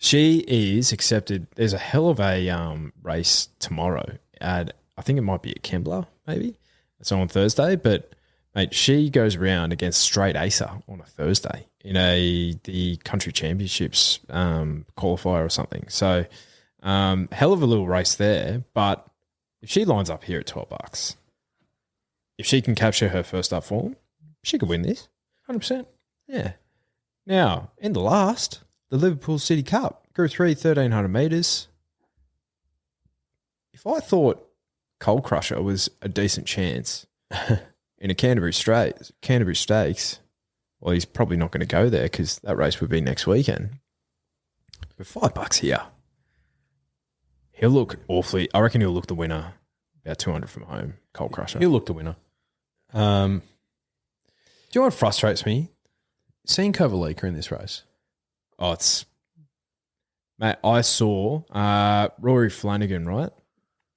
She is accepted. There's a hell of a race tomorrow. I think it might be at Kembla, maybe. It's on Thursday, but mate, she goes around against Straight Acer on a Thursday in the Country Championships qualifier or something. So hell of a little race there. But if she lines up here at $12, if she can capture her first up form, she could win this.
100%.
Yeah. Now, in the last, the Liverpool City Cup. Group 3, 1,300 metres. If I thought Coal Crusher was a decent chance in a Canterbury Stakes, well, he's probably not going to go there because that race would be next weekend. But $5 here. He'll look awfully. I reckon he'll look the winner. About 200 from home. Coal Crusher.
He'll look the winner. Do you know what frustrates me? Seeing Kovalika in this race.
Oh, mate, I saw Rory Flanagan, right?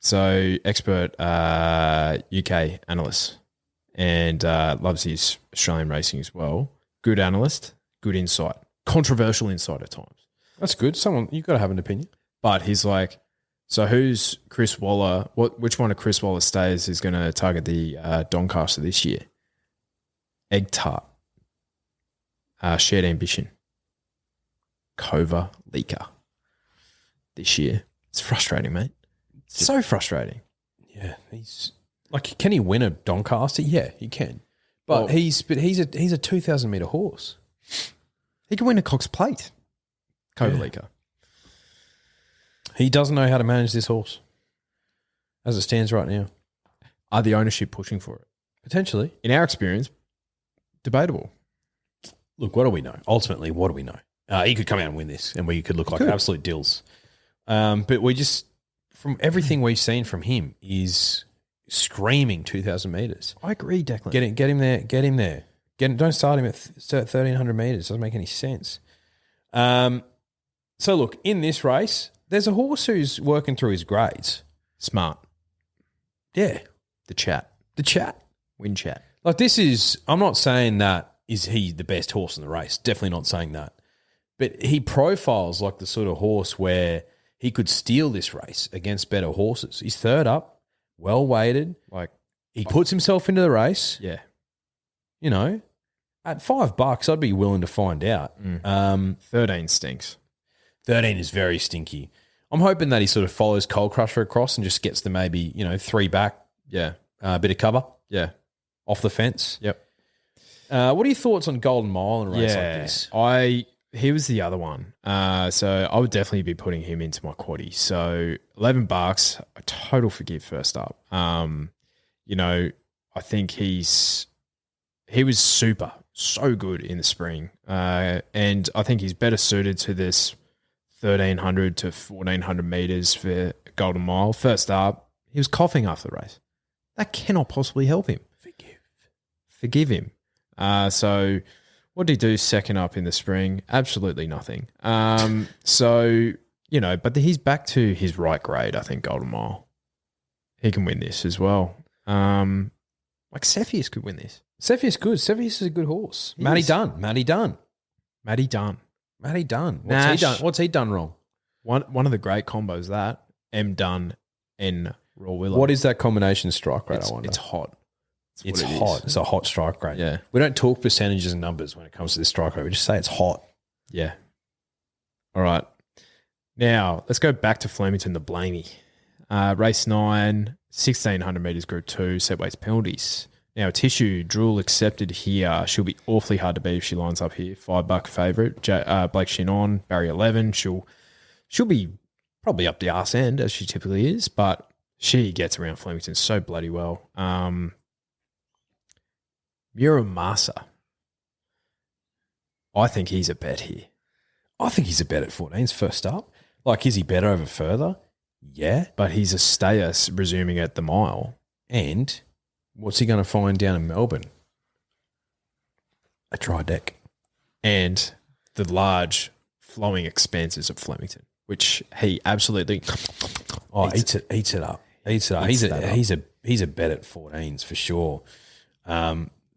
So expert UK analyst and loves his Australian racing as well. Good analyst, good insight, controversial insight at times.
That's good. You've got to have an opinion.
But he's like, so who's Chris Waller? Which one of Chris Waller's stays is going to target the Doncaster this year? Egg Tart, Shared Ambition, Kovalika this year. It's frustrating, mate. So frustrating.
Yeah, he's like, can he win a Doncaster? Yeah, he can. But he's a 2,000 metre horse.
He can win a Cox Plate. Kovalika.
Yeah. He doesn't know how to manage this horse as it stands right now.
Are the ownership pushing for it?
Potentially.
In our experience, debatable.
Look, what do we know? Ultimately, what do we know? He could come out and win this and we could look like absolute dills. But we just, from everything we've seen from him, is screaming 2,000 metres.
I agree, Declan.
Get him there. Don't start him at 1,300 metres. Doesn't make any sense. So look, in this race, there's a horse who's working through his grades.
Smart.
Yeah.
The chat. Win chat.
Like this is, I'm not saying that is he the best horse in the race. Definitely not saying that. But he profiles like the sort of horse where he could steal this race against better horses. He's third up, well weighted.
Like
he puts himself into the race.
Yeah.
You know, at $5, I'd be willing to find out.
13 stinks.
13 is very stinky. I'm hoping that he sort of follows Coal Crusher across and just gets the maybe, 3 back.
Yeah.
A bit of cover.
Yeah.
Off the fence.
Yep.
What are your thoughts on Golden Mile in a race like this?
He was the other one. So I would definitely be putting him into my quaddie. So $11, a total forgive first up. I think he was so good in the spring. And I think he's better suited to this 1,300 to 1,400 metres for Golden Mile. First up, he was coughing after the race. That cannot possibly help him. Forgive him. So what did he do second up in the spring? Absolutely nothing. But he's back to his right grade, I think, Golden Mile. He can win this as well. Cepheus could win this.
Cepheus good. Cepheus is a good horse. Matty Dunn. What's he done wrong?
One of the great combos that M Dunn and Raw Willow.
What is that combination strike rate? I wonder.
It's hot.
It's hot. It's a hot strike rate.
Yeah.
We don't talk percentages and numbers when it comes to this strike rate. We just say it's hot.
Yeah. All right. Now let's go back to Flemington, the Blamey. Race 9, 1,600 metres, Group 2, set weights penalties. Now, Tissue, Drool accepted here. She'll be awfully hard to beat if she lines up here. $5 favourite. Blake Shinnon, Verry Elleegant. She'll be probably up the arse end, as she typically is, but she gets around Flemington so bloody well. Muramasa. I think he's a bet here.
I think he's a bet at 14s first up. Like, is he better over further? Yeah.
But he's a stayer resuming at the mile.
And what's he going to find down in Melbourne? A dry deck.
And the large flowing expanses of Flemington, which he absolutely
eats it up. He's a bet at 14s for sure.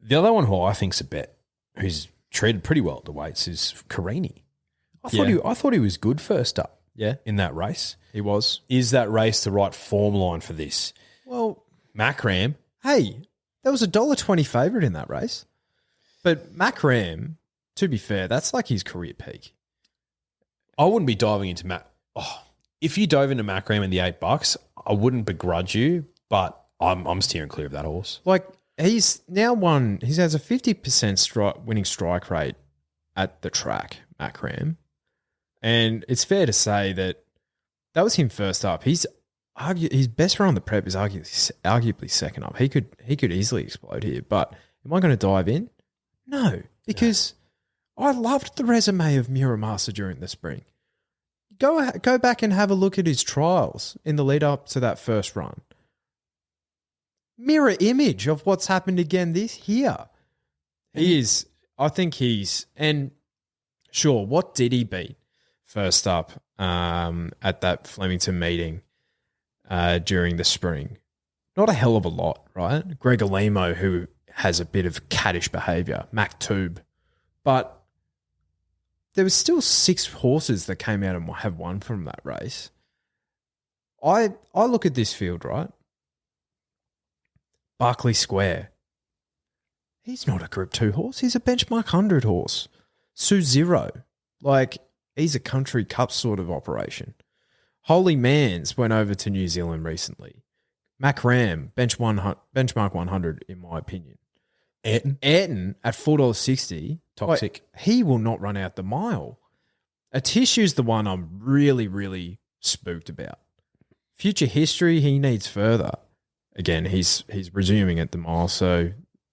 The other one who I think's a bet, who's treated pretty well at the weights, is Carini. I thought he was good first up.
Yeah,
in that race
he was.
Is that race the right form line for this?
Well,
Macram.
Hey, there was $1.20 favourite in that race, but Macram, to be fair, that's like his career peak.
I wouldn't be diving into if you dove into Macram in the $8, I wouldn't begrudge you, but I'm steering clear of that horse.
Like, he's now won. He has a 50% winning strike rate at the track, Macram. And it's fair to say that was him first up. His best run on the prep is arguably second up. He could easily explode here. But am I going to dive in? No, because I loved the resume of Muramasa during the spring. Go back and have a look at his trials in the lead up to that first run. Mirror image of what's happened again this year. And sure, what did he beat first up at that Flemington meeting during the spring? Not a hell of a lot, right? Gregor Lemo, who has a bit of caddish behaviour, Mac Tube. But there was still 6 horses that came out and have won from that race. I look at this field, right? Barclay Square. He's not a Group 2 horse. He's a benchmark 100 horse. Sue-Zero. He's a country cup sort of operation. Holy Mans went over to New Zealand recently. Mac Ram, benchmark 100 in my opinion. Ayrton at $4.60.
Toxic.
He will not run out the mile. A Tissue's the one I'm really, really spooked about. Future History, he needs further. Again, he's resuming at the mile, so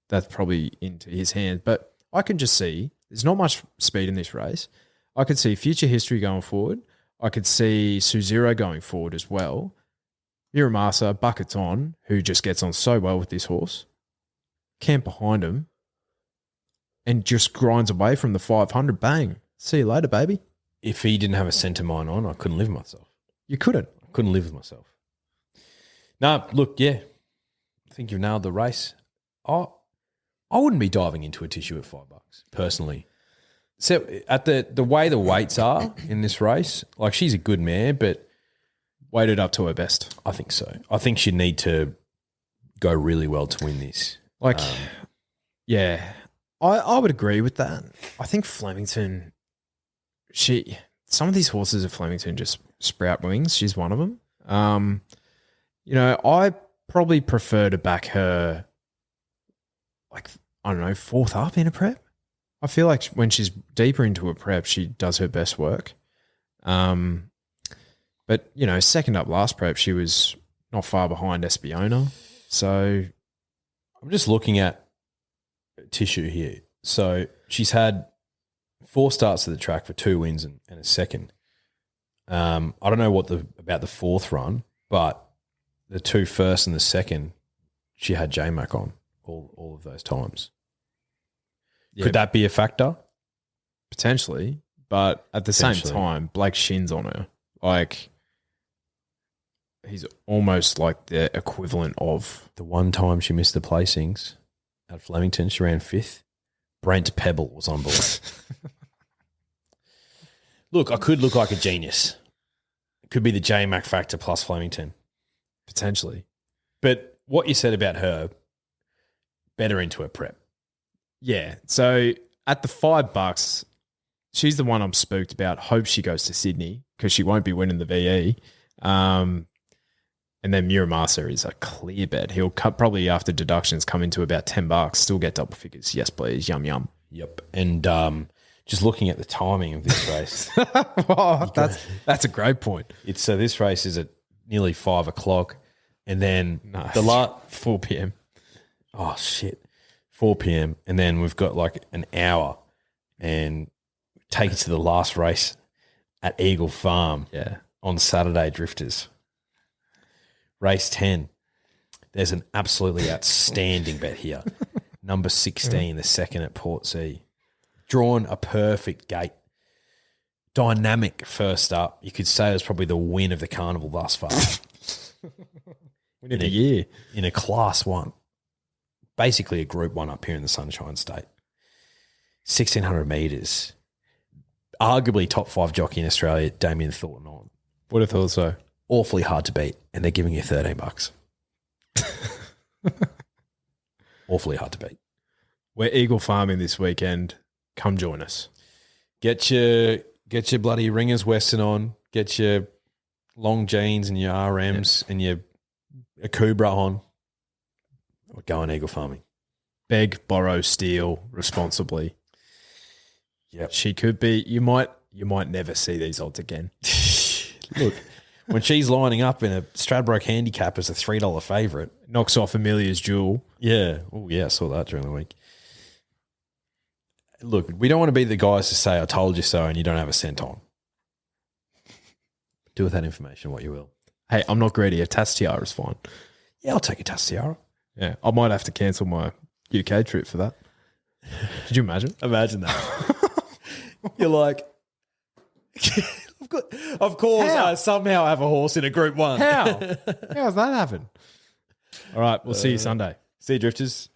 that's probably into his hands. But I can just see there's not much speed in this race. I could see Future History going forward. I could see Sue-Zero going forward as well. Muramasa, buckets on, who just gets on so well with this horse. Camp behind him and just grinds away from the 500. Bang. See you later, baby.
If he didn't have a centre mine on, I couldn't live with myself.
You couldn't.
I couldn't live with myself. No, look, yeah. I think you've nailed the race. I wouldn't be diving into a Tissue at $5, personally. So at the way the weights are in this race, she's a good mare, but
weighted up to her best.
I think so. I think she'd need to go really well to win this.
Yeah, I would agree with that. I think Flemington, some of these horses at Flemington just sprout wings. She's one of them. I probably prefer to back her, fourth up in a prep. I feel like when she's deeper into a prep, she does her best work. But, second up last prep, she was not far behind Espiona. So
I'm just looking at Tissue here. So she's had 4 starts at the track for 2 wins and a second. I don't know about the 4th run, but the 2 first and the second, she had J-Mac on all of those times. Yeah. Could that be a factor?
Potentially, but at the same time, Blake Shin's on her. He's almost like the equivalent of...
The one time she missed the placings at Flemington, she ran 5th. Brent Pebble was on board. Look, I could look like a genius. It could be the J-Mac factor plus Flemington.
Potentially.
But what you said about her, better into her prep.
Yeah. So at the $5, she's the one I'm spooked about. Hope she goes to Sydney because she won't be winning the VE. And then Muramasa is a clear bet. He'll probably after deductions come into about $10. Still get double figures. Yes, please. Yum, yum.
Yep. And just looking at the timing of this race.
That's a great point.
So this race is at nearly 5 o'clock. And then
4 p.m.
Oh, shit. 4 p.m. And then we've got an hour and take it to the last race at Eagle Farm on Saturday, Drifters. Race 10. There's an absolutely outstanding bet here. Number 16, the second at Portsea. Drawn a perfect gate. Dynamic first up. You could say it was probably the win of the carnival thus far.
Win of the year.
In a Class 1. Basically a Group 1 up here in the Sunshine State. 1,600 metres. Arguably top 5 jockey in Australia, Damien Thornton on.
Would have thought so.
Awfully hard to beat, and they're giving you $13. Awfully hard to beat.
We're Eagle Farming this weekend. Come join us.
Get your bloody Ringers Western on. Get your long jeans and your RMs and your Akubra on. We're going Eagle Farming.
Beg, borrow, steal responsibly.
Yep.
She could be. You might you might never see these odds again.
Look, when she's lining up in a Stradbroke handicap as a $3 favourite.
Knocks off Amelia's Jewel.
Yeah. Oh, yeah, I saw that during the week. Look, we don't want to be the guys to say, I told you so, and you don't have a cent on. Do with that information what you will.
Hey, I'm not greedy. A Tas Tiara is fine.
Yeah, I'll take a Tas Tiara.
Yeah, I might have to cancel my UK trip for that. Could you imagine?
Imagine that. You're like, of course, I somehow have a horse in a Group 1.
How? How's that happen? All right, we'll see you Sunday.
See you, Drifters.